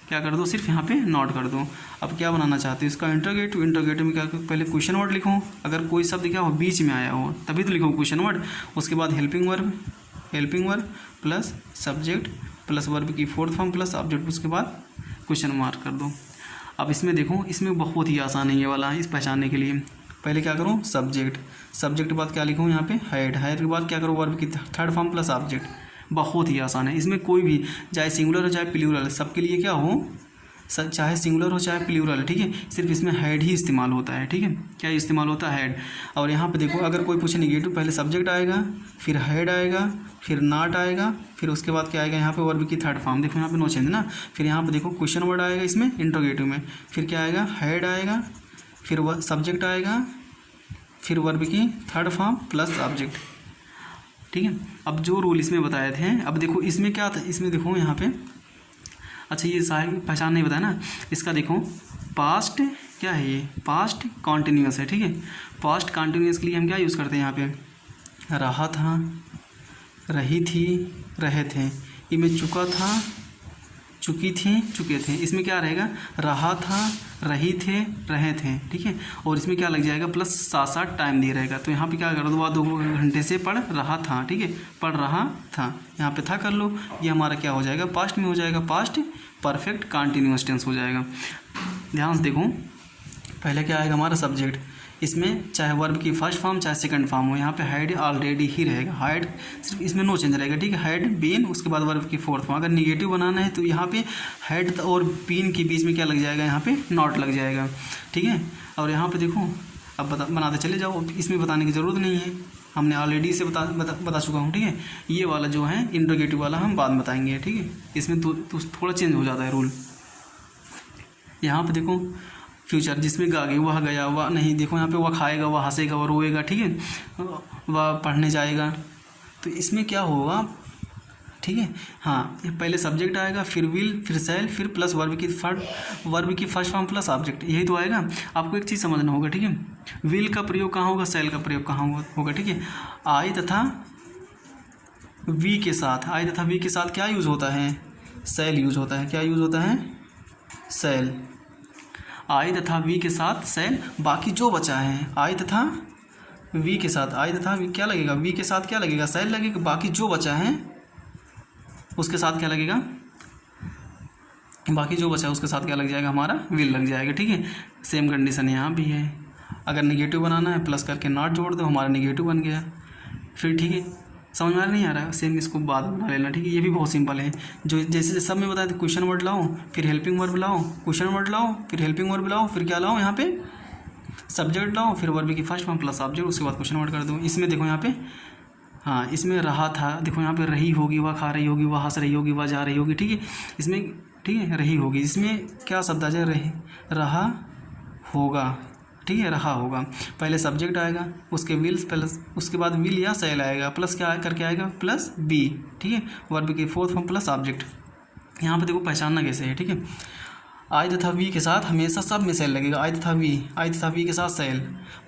क्या कर दो, सिर्फ यहाँ पे नॉट कर दो। अब क्या बनाना चाहते हो इसका, इंट्रोगेटिव में क्या, पहले क्वेश्चन वर्ड लिखो, अगर कोई शब्द क्या हो बीच में आया हो तभी तो लिखो क्वेश्चन वर्ड, उसके बाद helping verb plus subject plus verb की फोर्थ फॉर्म प्लस ऑब्जेक्ट, उसके बाद क्वेश्चन मार्क कर दो। अब इसमें देखो, इसमें बहुत ही आसान है ये वाला, इस पहचानने के लिए पहले क्या करो, सब्जेक्ट के बाद क्या लिखूँ यहाँ पे हाइड के बाद क्या करो, वर्ब की थर्ड फॉर्म प्लस ऑब्जेक्ट। बहुत ही आसान है, इसमें कोई भी चाहे सिंगुलर हो चाहे प्लूरल, सबके लिए क्या हो, चाहे सिंगुलर हो चाहे प्लूरल, ठीक है, सिर्फ इसमें हेड ही इस्तेमाल होता है, ठीक है, क्या इस्तेमाल होता है, हेड। और यहाँ पे देखो अगर कोई पूछे निगेटिव, पहले सब्जेक्ट आएगा, फिर हेड आएगा, फिर नॉट आएगा, फिर उसके बाद क्या आएगा यहाँ पे वर्ब की थर्ड फॉर्म, देखो यहाँ पे नो चेंज ना, फिर यहाँ पे देखो क्वेश्चन वर्ड आएगा इसमें इंट्रोगेटिव में, फिर क्या आएगा, हेड आएगा, फिर सब्जेक्ट आएगा, फिर वर्ब की थर्ड फॉर्म प्लस ऑब्जेक्ट, ठीक ठीक है। अब जो रूल इसमें बताए थे, अब देखो इसमें क्या था, इसमें देखो यहाँ पे, अच्छा ये सारी पहचान नहीं बताया ना, इसका देखो पास्ट क्या है, ये पास्ट कॉन्टिन्यूस है, ठीक है। पास्ट कॉन्टिन्यूस के लिए हम क्या यूज़ करते हैं यहाँ पे, रहा था, रही थी, रहे थे। ये में चुका था, चुकी थी, चुके थे। इसमें क्या रहेगा, रहा था, रही थे, रहे थे, ठीक है। और इसमें क्या लग जाएगा, प्लस साथ साथ टाइम दिया रहेगा। तो यहाँ पे क्या कर दो, 2 घंटे से पढ़ रहा था, ठीक है, पढ़ रहा था, यहाँ पे था कर लो। ये हमारा क्या हो जाएगा, पास्ट में हो जाएगा, पास्ट परफेक्ट कॉन्टिन्यूअस टेंस हो जाएगा। ध्यान से देखो, पहले क्या आएगा हमारा सब्जेक्ट, इसमें चाहे वर्ब की फर्स्ट फॉर्म चाहे सेकंड फॉर्म हो, यहाँ पे हैड ऑलरेडी ही रहेगा, हैड सिर्फ इसमें नो चेंज रहेगा, ठीक है। हैड बीन, उसके बाद वर्ब की फोर्थ फॉर्म। अगर निगेटिव बनाना है तो यहाँ पे हैड और बीन के बीच में क्या लग जाएगा, यहाँ पे नॉट लग जाएगा, ठीक है। और यहाँ पे देखो, अब बनाते चले जाओ, इसमें बताने की ज़रूरत नहीं है, हमने ऑलरेडी इसे बता चुका हूँ, ठीक है। ये वाला जो है इंट्रोगेटिव वाला हम बाद में बताएंगे, ठीक है। इसमें तो थोड़ा चेंज हो जाता है रूल। यहाँ पे देखो फ्यूचर, जिसमें गा गई, वह गया, वह नहीं, देखो यहाँ पे वह खाएगा, वह हंसेगा, वह रोएगा, ठीक है, वह पढ़ने जाएगा। तो इसमें क्या होगा, ठीक है। हाँ, पहले सब्जेक्ट आएगा, फिर विल, फिर शैल, फिर प्लस वर्ब की फर्स्ट फॉर्म प्लस ऑब्जेक्ट, यही तो आएगा। आपको एक चीज़ समझना होगा, ठीक है। विल का प्रयोग कहाँ होगा, शैल का प्रयोग कहाँ होगा, ठीक है। आई तथा वी के साथ, आई तथा वी के साथ क्या यूज़ होता है, शैल यूज़ होता है। क्या यूज़ होता है, शैल। आई तथा वी के साथ शैल। बाकी जो बचा है, आई तथा वी के साथ, आई तथा वी क्या लगेगा, वी के साथ क्या लगेगा, शैल लगेगा। बाकी जो बचा है उसके साथ क्या लगेगा, बाकी जो बचा है उसके साथ क्या लग जाएगा, हमारा विल लग जाएगा, ठीक है। सेम कंडीशन यहाँ भी है। अगर निगेटिव बनाना है, प्लस करके नॉट जोड़ दो, हमारा निगेटिव बन गया, फिर ठीक है। समझ में नहीं आ रहा, सेम इसको बाद में बना लेना, ठीक है। ये भी बहुत सिंपल है, जो जैसे सब में बताया था, क्वेश्चन वर्ड लाओ, फिर हेल्पिंग वर्ब लाओ, क्वेश्चन वर्ड लाओ, फिर हेल्पिंग वर्ब लाओ, फिर क्या लाओ, यहाँ पे सब्जेक्ट लाओ, फिर वर्ब की फर्स्ट फॉर्म प्लस ऑब्जेक्ट, उसके बाद क्वेश्चन वर्ड कर दो। इसमें देखो यहाँ पे, हाँ, इसमें रहा था, देखो यहाँ पे रही होगी, वह खा रही होगी, वह हंस रही होगी, वह जा रही होगी, ठीक है। इसमें ठीक है, रही होगी, इसमें क्या शब्द आ जाए, रहा होगा, ठीक है, रहा होगा। पहले सब्जेक्ट आएगा, उसके विल प्लस, उसके बाद विल या शैल आएगा, प्लस क्या करके आएगा, प्लस बी, ठीक है, वर्ब की फोर्थ फॉर्म प्लस ऑब्जेक्ट। यहाँ पे देखो पहचानना कैसे है, ठीक है। आई तथा वी के साथ हमेशा सब में शैल लगेगा, आई तथा वी के साथ शैल,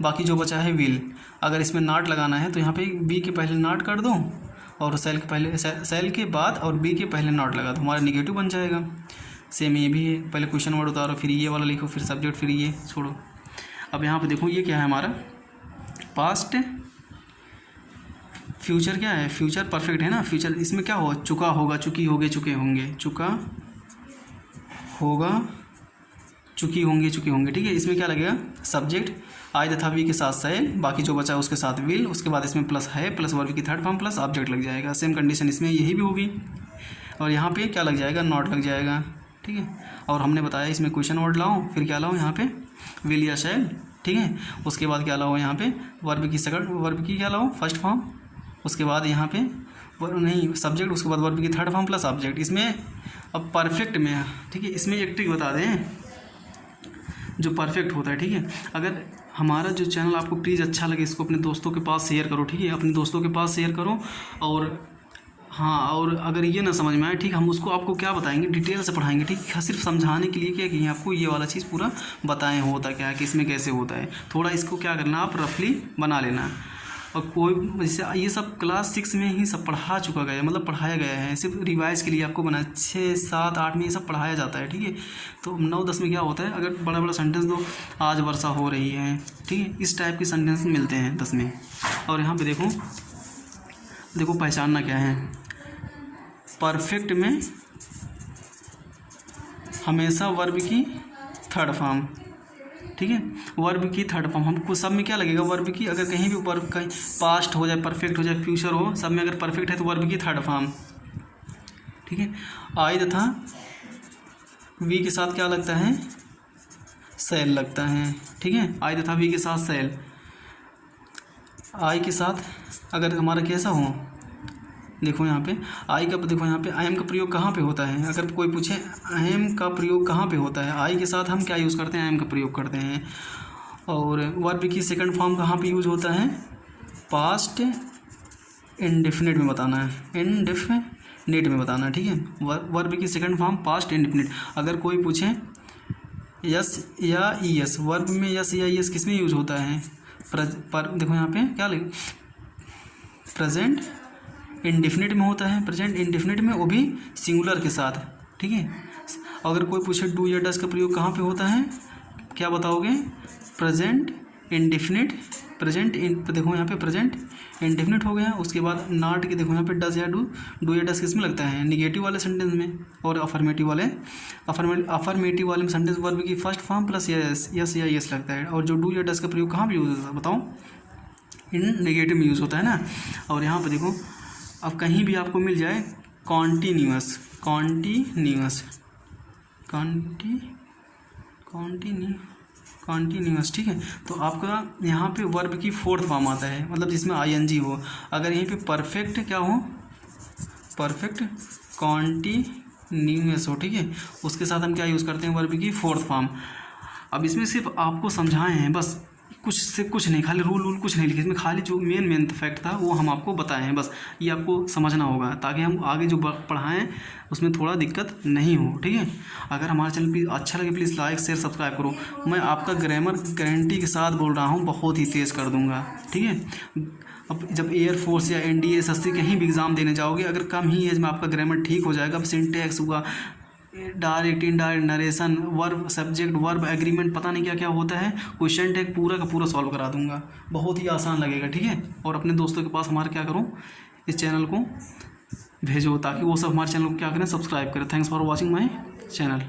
बाकी जो बचा है विल। अगर इसमें नॉट लगाना है तो यहाँ पे बी के पहले नॉट कर दो, और शैल के बाद और बी के पहले नॉट लगा दो, हमारा निगेटिव बन जाएगा। सेम ये भी है, पहले क्वेश्चन वर्ड उतारो, फिर ये वाला लिखो, फिर सब्जेक्ट, फिर ये छोड़ो। अब यहाँ पे देखो ये क्या है हमारा, पास्ट। फ्यूचर क्या है, फ्यूचर परफेक्ट है ना, फ्यूचर इसमें क्या हो, चुका होगा, चुकी होगे, चुके होंगे, चुका होगा, चुकी होंगे, चुके होंगे, ठीक है। इसमें क्या लगेगा, सब्जेक्ट आई तथा वी के साथ शैल, बाकी जो बचा है उसके साथ विल, उसके बाद इसमें प्लस है, प्लस वर्ब की थर्ड फॉर्म प्लस ऑब्जेक्ट लग जाएगा। सेम कंडीशन इसमें यही भी होगी, और यहाँ पे क्या लग जाएगा, नॉट लग जाएगा, ठीक है। और हमने बताया इसमें क्वेश्चन वर्ड लाओ, फिर क्या लाओ, यहाँ पे विल या शैल, ठीक है। उसके बाद क्या लाओ, यहाँ पे वर्ब की क्या लाओ, फर्स्ट फॉर्म, उसके बाद यहाँ पे नहीं सब्जेक्ट, उसके बाद वर्ब की थर्ड फॉर्म प्लस ऑब्जेक्ट। इसमें अब परफेक्ट में, ठीक है, इसमें एक ट्रिक बता दें जो परफेक्ट होता है, ठीक है। अगर हमारा जो चैनल आपको प्लीज़ अच्छा लगे, इसको अपने दोस्तों के पास शेयर करो, ठीक है, अपने दोस्तों के पास शेयर करो। और हाँ, और अगर ये ना समझ में आए, ठीक, हम उसको आपको क्या बताएंगे, डिटेल से पढ़ाएंगे, ठीक, सिर्फ समझाने के लिए क्या कि आपको ये वाला चीज़ पूरा बताएं होता क्या है, कि इसमें कैसे होता है। थोड़ा इसको क्या करना, आप रफली बना लेना। और कोई जैसे ये सब क्लास 6 में ही सब पढ़ा चुका गया है, मतलब पढ़ाया गया है, सिर्फ रिवाइज़ के लिए आपको बना 6, 7, 8 में ये सब पढ़ाया जाता है, ठीक है। तो 9, 10 में क्या होता है, अगर बड़ा बड़ा सेंटेंस दो, आज वर्षा हो रही है, ठीक है, इस टाइप के सेंटेंस मिलते हैं 10 में। और यहाँ पे देखो पहचानना क्या है, परफेक्ट में हमेशा वर्ब की थर्ड फॉर्म, ठीक है, वर्ब की थर्ड फॉर्म। हमको सब में क्या लगेगा, वर्ब की, अगर कहीं भी वर्ब का पास्ट हो जाए, परफेक्ट हो जाए, फ्यूचर हो, सब में अगर परफेक्ट है तो वर्ब की थर्ड फॉर्म, ठीक है। आई तथा वी के साथ क्या लगता है, शैल लगता है, ठीक है। आई तथा वी के साथ शैल। आई के साथ अगर हमारा कैसा हो, देखो यहाँ पे आई का, देखो यहाँ पे आई एम का प्रयोग कहाँ पे होता है, अगर कोई पूछे आई एम का प्रयोग कहाँ पे होता है, आई के साथ हम क्या यूज़ करते हैं, आई एम का प्रयोग करते हैं। और वर्ब की सेकंड फॉर्म कहाँ पे यूज़ होता है, पास्ट इंडेफिनिट में बताना है, इंडेफिनिट में बताना है, ठीक है। वर्ब की सेकंड फॉर्म पास्ट इंडेफिनिट। अगर कोई पूछे यस या ईएस, वर्ब में यस या ईएस किस में यूज होता है? पर देखो यहाँ पे क्या लिख, प्रेजेंट इंडेफिनिट में होता है, प्रेजेंट इंडेफिनिट में, वो भी सिंगुलर के साथ, ठीक है। अगर कोई पूछे डू या डज का प्रयोग कहाँ पे होता है, क्या बताओगे? प्रेजेंट इंडेफिनिट, प्रेजेंट देखो यहाँ पे प्रेजेंट इंडेफिनिट हो गया। उसके बाद नॉट के देखो यहाँ पे डज या डू या डज किस में लगता है? निगेटिव वाले सेंटेंस में, और अफर्मेटिव वाले में सेंटेंस वर्ब की फर्स्ट फॉर्म प्लस यस या यस लगता है। और जो डू या डज का प्रयोग कहाँ पे यूज होता है बताओ? इन नेगेटिव में यूज़ होता है ना। और यहाँ पे देखो, अब कहीं भी आपको मिल जाए कॉन्टीन्यूअस, कॉन्टीन्यूअस, ठीक है, तो आपका यहाँ पे वर्ब की फोर्थ फॉर्म आता है, मतलब जिसमें आईएनजी हो। अगर यहीं पे परफेक्ट क्या हो? परफेक्ट कॉन्टीन्यूअस हो, ठीक है, उसके साथ हम क्या यूज़ करते हैं? वर्ब की फोर्थ फॉर्म। अब इसमें सिर्फ आपको समझाए हैं बस, कुछ से कुछ नहीं, खाली रूल कुछ नहीं लिखे इसमें, खाली जो मेन फैक्ट था वो हम आपको बताए हैं बस। ये आपको समझना होगा ताकि हम आगे जो पढ़ाएं उसमें थोड़ा दिक्कत नहीं हो, ठीक है। अगर हमारे चैनल पे अच्छा लगे प्लीज़ लाइक शेयर सब्सक्राइब करो। मैं आपका ग्रामर गारंटी के साथ बोल रहा हूँ, बहुत ही तेज़ कर दूँगा, ठीक है। अब जब एयरफोर्स या NDA SSC कहीं भी एग्ज़ाम देने जाओगे, अगर कम ही एज में आपका ग्रामर ठीक हो जाएगा, अब सिंटैक्स हुआ, direct indirect narration, verb subject verb agreement, पता नहीं क्या क्या होता है, क्वेश्चन टैग पूरा का पूरा सॉल्व करा दूंगा, बहुत ही आसान लगेगा, ठीक है। और अपने दोस्तों के पास हमारे क्या करो, इस चैनल को भेजो ताकि वो सब हमारे चैनल को क्या करें, सब्सक्राइब करें। Thanks for watching my channel.